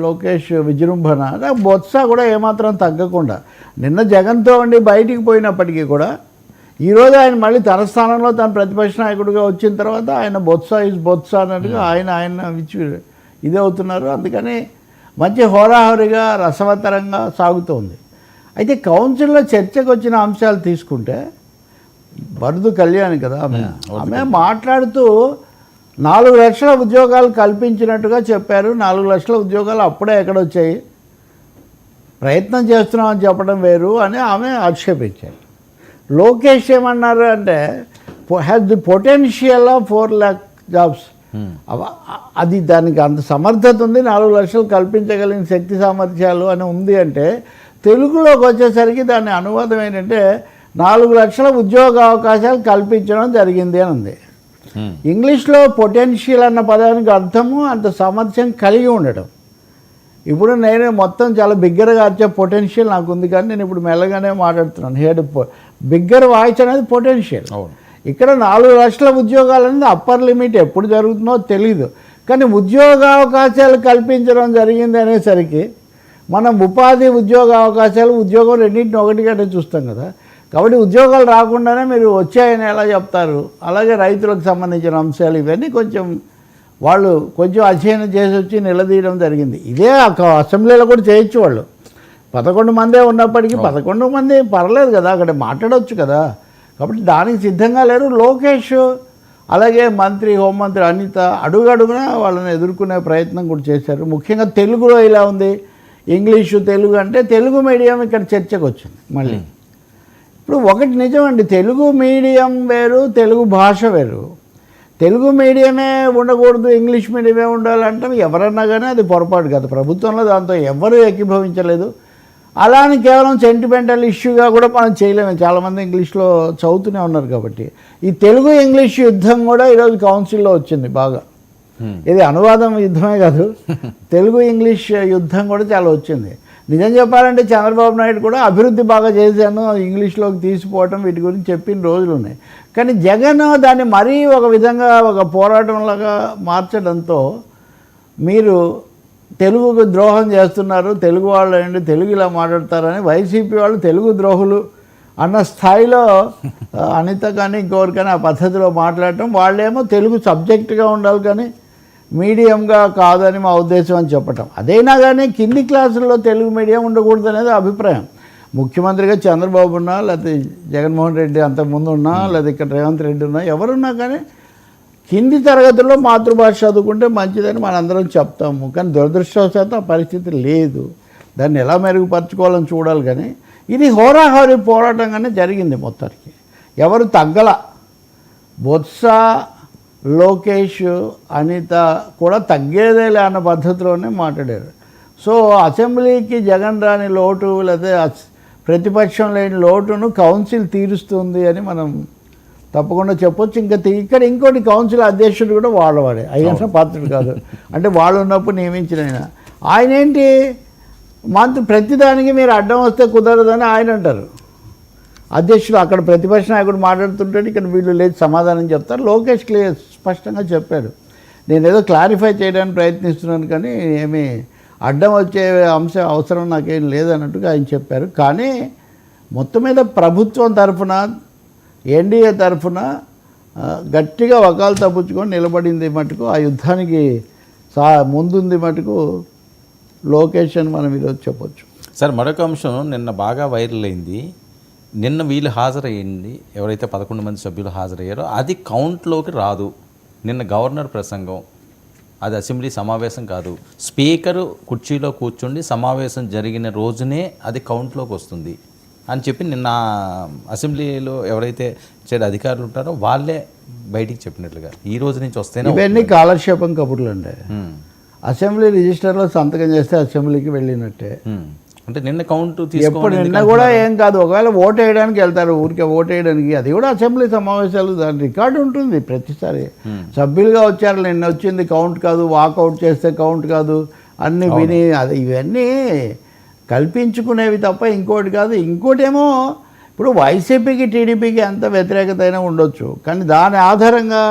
లోకేష్ విజృంభణ బొత్స కూడా ఏమాత్రం తగ్గకుండా నిన్న జగన్తో ఉండి బయటికి పోయినప్పటికీ కూడా ఈరోజు ఆయన మళ్ళీ తన స్థానంలో తన ప్రతిపక్ష నాయకుడిగా వచ్చిన తర్వాత ఆయన బొత్స అన్నట్టుగా ఆయన ఇదే అవుతున్నారు. అందుకని మంచి హోరాహోరీగా రసవత్తరంగా సాగుతోంది. అయితే కౌన్సిల్లో చర్చకు వచ్చిన అంశాలు తీసుకుంటే బరుదు కళ్యాణి కదా ఆమె మాట్లాడుతూ 4 లక్షల ఉద్యోగాలు కల్పించినట్టుగా చెప్పారు. 4 లక్షల ఉద్యోగాలు అప్పుడే ఎక్కడొచ్చాయి, ప్రయత్నం చేస్తున్నామని చెప్పడం వేరు అని ఆమె ఆక్షేపించారు. లోకేష్ ఏమన్నారు అంటే has the potential of 4 lakh jobs. అది దానికి అంత సమర్థత ఉంది, 4 లక్షలు కల్పించగలిగిన శక్తి సామర్థ్యాలు అని ఉంది అంటే తెలుగులోకి వచ్చేసరికి దాని అనువాదం ఏంటంటే 4 లక్షల ఉద్యోగ అవకాశాలు కల్పించడం జరిగింది అని ఉంది. ఇంగ్లీష్లో పొటెన్షియల్ అన్న పదానికి అర్థము అంత సామర్థ్యం కలిగి ఉండటం. ఇప్పుడు నేను మొత్తం చాలా బిగ్గరగా వచ్చే పొటెన్షియల్ నాకు ఉంది, కానీ నేను ఇప్పుడు మెల్లగానే మాట్లాడుతున్నాను. బిగ్గర్ వాయిస్ అనేది పొటెన్షియల్. ఇక్కడ 4 లక్షల ఉద్యోగాలు అనేది అప్పర్ లిమిట్, ఎప్పుడు జరుగుతుందో తెలీదు. కానీ ఉద్యోగ అవకాశాలు కల్పించడం జరిగింది అనేసరికి మనం ఉపాధి ఉద్యోగ అవకాశాలు ఉద్యోగం రెండింటిని ఒకటిగానే చూస్తాం కదా. కాబట్టి ఉద్యోగాలు రాకుండానే మీరు వచ్చాయని ఎలా చెప్తారు? అలాగే రైతులకు సంబంధించిన అంశాలు ఇవన్నీ వాళ్ళు కొంచెం అధ్యయనం చేసి వచ్చి నిలదీయడం జరిగింది. ఇదే అసెంబ్లీలో కూడా చేయొచ్చు. వాళ్ళు 11 మందే ఉన్నప్పటికీ 11 మంది పర్లేదు కదా, అక్కడ మాట్లాడవచ్చు కదా. కాబట్టి దానికి సిద్ధంగా లేరు. లోకేష్ అలాగే హోంమంత్రి అనిత అడుగడుగునా వాళ్ళని ఎదుర్కొనే ప్రయత్నం కూడా చేశారు. ముఖ్యంగా తెలుగులో ఇలా ఉంది, ఇంగ్లీషు తెలుగు అంటే తెలుగు మీడియం ఇక్కడ చర్చకు వచ్చింది మళ్ళీ. ఇప్పుడు ఒకటి నిజమండి, తెలుగు మీడియం వేరు, తెలుగు భాష వేరు. తెలుగు మీడియమే ఉండకూడదు, ఇంగ్లీష్ మీడియమే ఉండాలంటే ఎవరన్నా కానీ అది పొరపాటు కదా. ప్రభుత్వంలో దాంతో ఎవరు ఏకీభవించలేదు. అలా అని కేవలం సెంటిమెంటల్ ఇష్యూగా కూడా మనం చేయలేము. చాలామంది ఇంగ్లీష్లో చదువుతూనే ఉన్నారు కాబట్టి. ఈ తెలుగు ఇంగ్లీష్ యుద్ధం కూడా ఈరోజు కౌన్సిల్లో వచ్చింది బాగా. ఇది అనువాదం యుద్ధమే కాదు, తెలుగు ఇంగ్లీష్ యుద్ధం కూడా చాలా వచ్చింది. నిజం చెప్పాలంటే చంద్రబాబు నాయుడు కూడా అభివృద్ధి బాగా చేశాను, ఇంగ్లీష్లోకి తీసిపోవటం వీటి గురించి చెప్పిన రోజులు ఉన్నాయి. కానీ జగన్ దాన్ని మరీ ఒక విధంగా ఒక పోరాటంలాగా మార్చడంతో మీరు తెలుగుకు ద్రోహం చేస్తున్నారు, తెలుగు వాళ్ళు ఏంటి తెలుగు ఇలా మాట్లాడతారని వైసీపీ వాళ్ళు తెలుగు ద్రోహులు అన్న స్థాయిలో అనిత కానీ ఇంకొకరు కానీ ఆ పద్ధతిలో మాట్లాడటం, వాళ్ళేమో తెలుగు సబ్జెక్టుగా ఉండాలి కానీ మీడియంగా కాదని మా ఉద్దేశం అని చెప్పటం. అదైనా కానీ కింది క్లాసుల్లో తెలుగు మీడియం ఉండకూడదు అనేది అభిప్రాయం. ముఖ్యమంత్రిగా చంద్రబాబు ఉన్నా, లేకపోతే జగన్మోహన్ రెడ్డి అంతకుముందు ఉన్నా, లేదా ఇక్కడ రేవంత్ రెడ్డి ఉన్నా, ఎవరున్నా కానీ కింది తరగతుల్లో మాతృభాష చదువుకుంటే మంచిదని మనందరం చెప్తాము. కానీ దురదృష్టవశాత్తు ఆ పరిస్థితి లేదు. దాన్ని ఎలా మెరుగుపరచుకోవాలని చూడాలి. కానీ ఇది హోరాహోరీ పోరాటంగానే జరిగింది మొత్తానికి. ఎవరు తగ్గల. బొత్స, లోకేష్, అనిత కూడా తగ్గేదేలే అన్న పద్ధతిలోనే మాట్లాడారు. సో అసెంబ్లీకి జగన్ రాని లోటు లేదా ప్రతిపక్షం లేని లోటును కౌన్సిల్ తీరుస్తుంది అని మనం తప్పకుండా చెప్పొచ్చు. ఇక్కడ ఇంకోటి కౌన్సిల్ అధ్యక్షుడు కూడా వాళ్ళవాడే, అయినా పాత్రుడు కాదు. అంటే వాళ్ళు ఉన్నప్పుడు నియమించిన ఆయన ఏంటి ప్రతిదానికి మీరు అడ్డం వస్తే కుదరదని ఆయన అంటారు. అధ్యక్షుడు అక్కడ ప్రతిపక్ష నాయకుడు మాట్లాడుతుంటే ఇక్కడ వీళ్ళు లేదు సమాధానం చెప్తారు. లోకేష్ స్పష్టంగా చెప్పాడు, నేనేదో క్లారిఫై చేయడానికి ప్రయత్నిస్తున్నాను కానీ ఏమీ అడ్డం వచ్చే అంశం అవసరం నాకేం లేదన్నట్టుగా ఆయన చెప్పారు. కానీ మొత్తం మీద ప్రభుత్వం తరఫున ఎన్డీఏ తరఫున గట్టిగా వకాలు తప్పించుకొని నిలబడింది మటుకు, ఆ యుద్ధానికి ముందుంది మటుకు లోకేష్ అని మనం ఈరోజు చెప్పొచ్చు. సార్ మరొక అంశం నిన్న బాగా వైరల్ అయింది. నిన్న వీళ్ళు హాజరయ్యింది, ఎవరైతే 11 మంది సభ్యులు హాజరయ్యారో అది కౌంట్లోకి రాదు. నిన్న గవర్నర్ ప్రసంగం, అది అసెంబ్లీ సమావేశం కాదు. స్పీకరు కుర్చీలో కూర్చుండి సమావేశం జరిగిన రోజునే అది కౌంట్లోకి వస్తుంది అని చెప్పి నిన్న అసెంబ్లీలో ఎవరైతే అధికారులు ఉంటారో వాళ్ళే బయటికి చెప్పినట్లుగా ఈ రోజు నుంచి వస్తేనే ఇవన్నీ కాలక్షేపం కబుర్లు అండి. అసెంబ్లీ రిజిస్టర్లో సంతకం చేస్తే అసెంబ్లీకి వెళ్ళినట్టే. అంటే నిన్న కౌంట్ ఎప్పుడు నిన్న కూడా ఏం కాదు. ఒకవేళ ఓటు వేయడానికి వెళ్తారు, ఊరికే ఓటు వేయడానికి, అది కూడా అసెంబ్లీ సమావేశాలు దాని రికార్డు ఉంటుంది ప్రతిసారి. సభ్యులుగా వచ్చారు, నిన్న వచ్చింది కౌంట్ కాదు, వాకౌట్ చేస్తే కౌంట్ కాదు అన్నీ విని అది ఇవన్నీ కల్పించుకునేవి తప్ప ఇంకోటి కాదు. ఇంకోటేమో ఇప్పుడు వైసీపీకి టీడీపీకి ఎంత వ్యతిరేకత అయినా ఉండొచ్చు, కానీ దాని ఆధారంగా